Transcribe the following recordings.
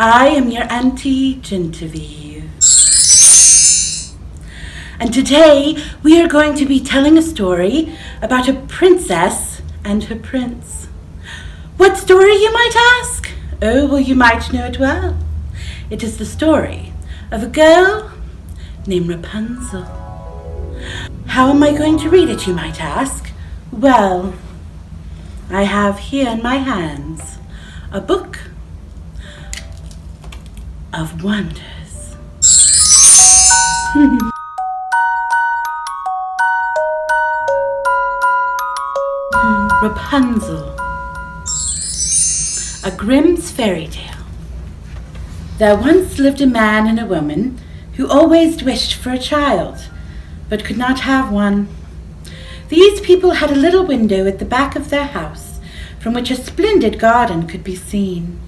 I am your Auntie Gentevieve. And today we are going to be telling a story about a princess and her prince. What story, you might ask? Oh, well, you might know it well. It is the story of a girl named Rapunzel. How am I going to read it, you might ask? Well, I have here in my hands a book of wonders. Rapunzel, a Grimm's fairy tale. There once lived a man and a woman who always wished for a child, but could not have one. These people had a little window at the back of their house, from which a splendid garden could be seen.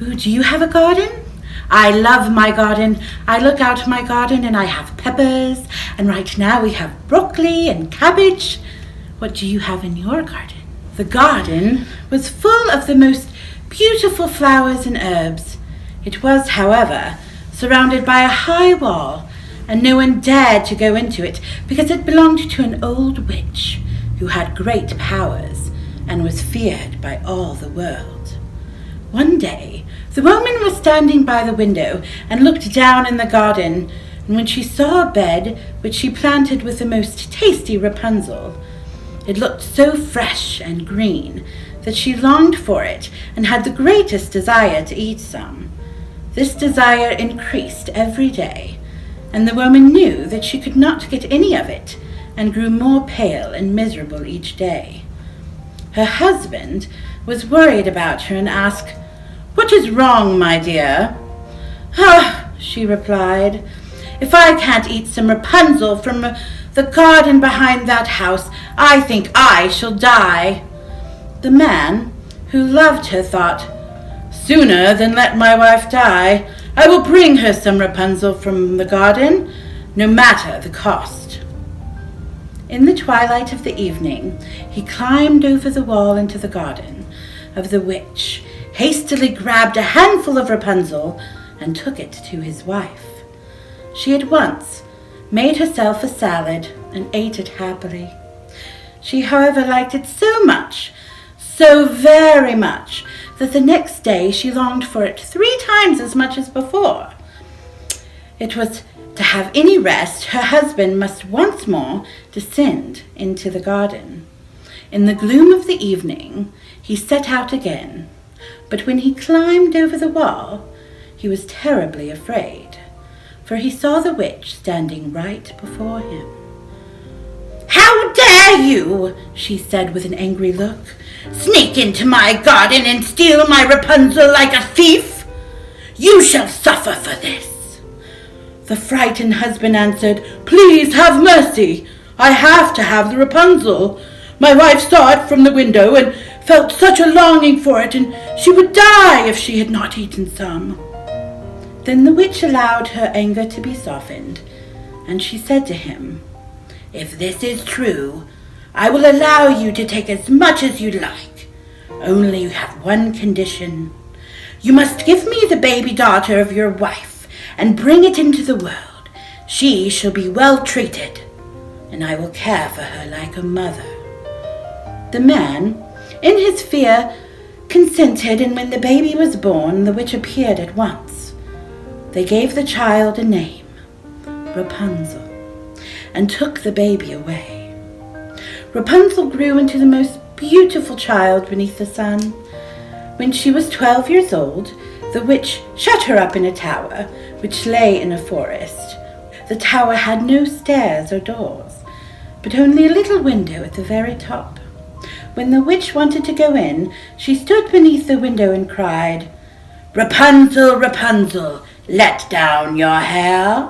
Ooh, do you have a garden? I love my garden. I look out my garden and I have peppers, and right now we have broccoli and cabbage. What do you have in your garden? The garden was full of the most beautiful flowers and herbs. It was, however, surrounded by a high wall, and no one dared to go into it because it belonged to an old witch who had great powers and was feared by all the world. One day, the woman was standing by the window and looked down in the garden, and when she saw a bed which she planted with the most tasty Rapunzel, it looked so fresh and green that she longed for it and had the greatest desire to eat some. This desire increased every day, and the woman knew that she could not get any of it and grew more pale and miserable each day. Her husband was worried about her and asked, "What is wrong, my dear?" "Ah," she replied, "if I can't eat some Rapunzel from the garden behind that house, I think I shall die." The man, who loved her, thought, "Sooner than let my wife die, I will bring her some Rapunzel from the garden, no matter the cost." In the twilight of the evening, he climbed over the wall into the garden of the witch, hastily grabbed a handful of Rapunzel, and took it to his wife. She at once made herself a salad and ate it happily. She, however, liked it so much, so very much, that the next day she longed for it 3 times as much as before. It was to have any rest, her husband must once more descend into the garden. In the gloom of the evening, he set out again, but when he climbed over the wall, he was terribly afraid, for he saw the witch standing right before him. "How dare you," she said with an angry look, "sneak into my garden and steal my Rapunzel like a thief? You shall suffer for this." The frightened husband answered, "Please have mercy. I have to have the Rapunzel. My wife saw it from the window and felt such a longing for it, and she would die if she had not eaten some." Then the witch allowed her anger to be softened, and she said to him, "If this is true, I will allow you to take as much as you like. Only you have one condition. You must give me the baby daughter of your wife and bring it into the world. She shall be well treated, and I will care for her like a mother." The man, in his fear, consented, and when the baby was born, the witch appeared at once. They gave the child a name, Rapunzel, and took the baby away. Rapunzel grew into the most beautiful child beneath the sun. When she was 12 years old, the witch shut her up in a tower which lay in a forest. The tower had no stairs or doors, but only a little window at the very top. When the witch wanted to go in, she stood beneath the window and cried, "Rapunzel, Rapunzel, let down your hair."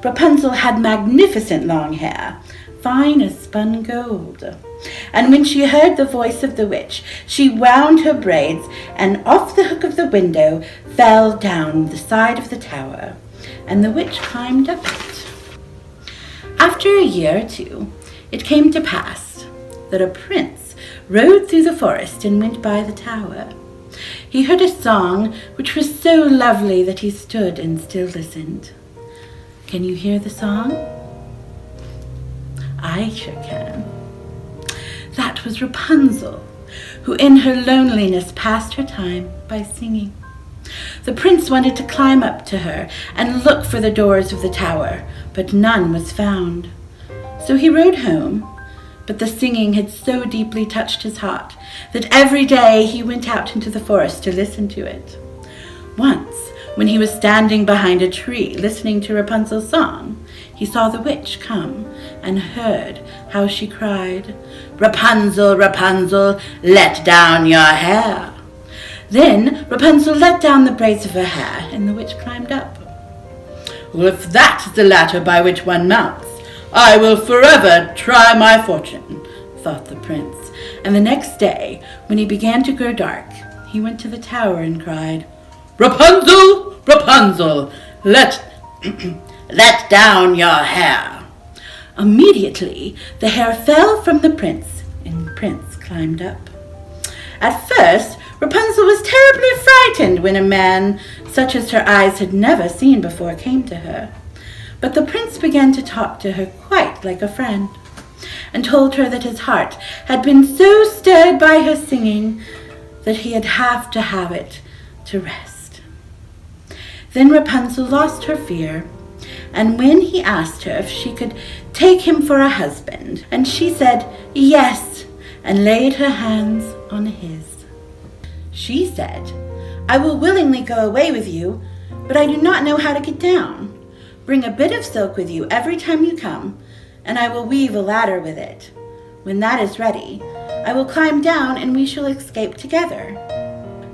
Rapunzel had magnificent long hair, fine as spun gold. And when she heard the voice of the witch, she wound her braids, and off the hook of the window fell down the side of the tower, and the witch climbed up it. After a year or 2, it came to pass that a prince rode through the forest and went by the tower. he heard a song which was so lovely that he stood and still listened. Can you hear the song? I sure can. That was Rapunzel, who in her loneliness passed her time by singing. The prince wanted to climb up to her and look for the doors of the tower, but none was found. So he rode home, but the singing had so deeply touched his heart that every day he went out into the forest to listen to it. Once, when he was standing behind a tree listening to Rapunzel's song, he saw the witch come and heard how she cried, "Rapunzel, Rapunzel, let down your hair." Then Rapunzel let down the braids of her hair, and the witch climbed up. "Well, if that is the ladder by which one mounts, I will forever try my fortune," thought the prince. And the next day, when it began to grow dark, he went to the tower and cried, "Rapunzel, Rapunzel, let down your hair." Immediately, the hair fell from the prince, and the prince climbed up. At first, Rapunzel was terribly frightened when a man such as her eyes had never seen before came to her. But the prince began to talk to her quite like a friend, and told her that his heart had been so stirred by her singing that he'd have to have it to rest. Then Rapunzel lost her fear, and when he asked her if she could take him for a husband, and she said yes, and laid her hands on his. She said, "I will willingly go away with you, but I do not know how to get down. Bring a bit of silk with you every time you come, and I will weave a ladder with it. When that is ready, I will climb down and we shall escape together."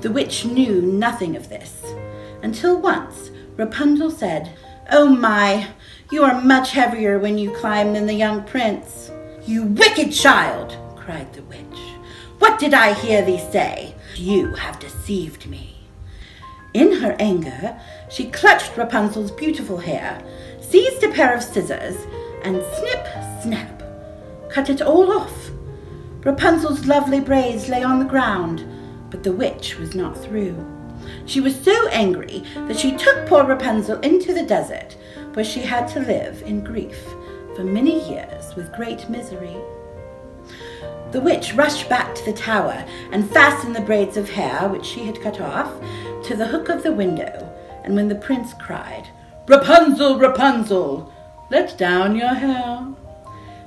The witch knew nothing of this, until once Rapunzel said, "Oh my, you are much heavier when you climb than the young prince." "You wicked child!" cried the witch. "What did I hear thee say? You have deceived me." In her anger, she clutched Rapunzel's beautiful hair, seized a pair of scissors, and snip, snap, cut it all off. Rapunzel's lovely braids lay on the ground, but the witch was not through. She was so angry that she took poor Rapunzel into the desert, where she had to live in grief for many years with great misery. The witch rushed back to the tower and fastened the braids of hair, which she had cut off, to the hook of the window, and when the prince cried, "Rapunzel, Rapunzel, let down your hair,"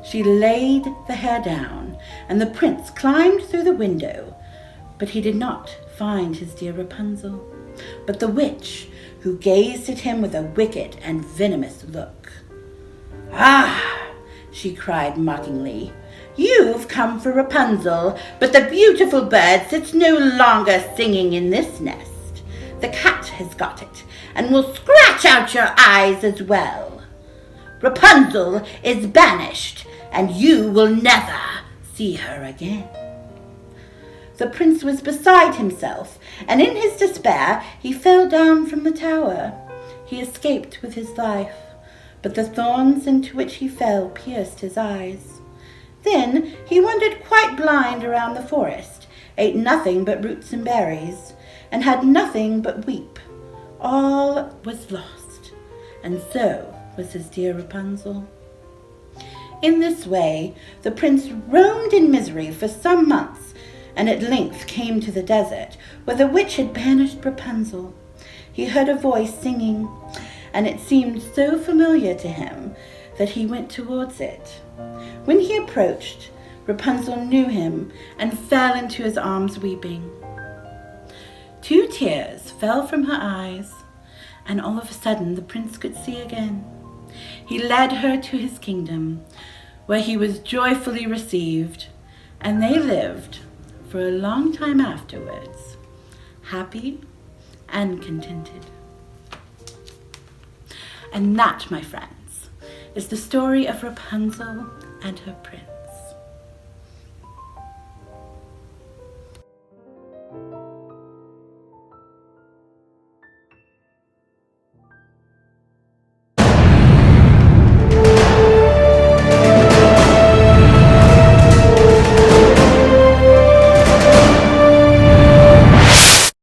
she laid the hair down, and the prince climbed through the window, but he did not find his dear Rapunzel, but the witch, who gazed at him with a wicked and venomous look. "Ah!" she cried mockingly, "you've come for Rapunzel, but the beautiful bird sits no longer singing in this nest. The cat has got it, and will scratch out your eyes as well. Rapunzel is banished, and you will never see her again." The prince was beside himself, and in his despair he fell down from the tower. He escaped with his life, but the thorns into which he fell pierced his eyes. Then he wandered quite blind around the forest, ate nothing but roots and berries, and had nothing but weep. All was lost, and so was his dear Rapunzel. In this way the prince roamed in misery for some months, and at length came to the desert, where the witch had banished Rapunzel. He heard a voice singing, and it seemed so familiar to him that he went towards it. When he approached, Rapunzel knew him and fell into his arms weeping. 2 tears fell from her eyes, and all of a sudden the prince could see again. He led her to his kingdom, where he was joyfully received, and they lived for a long time afterwards, happy and contented. And that, my friends, is the story of Rapunzel and her prince.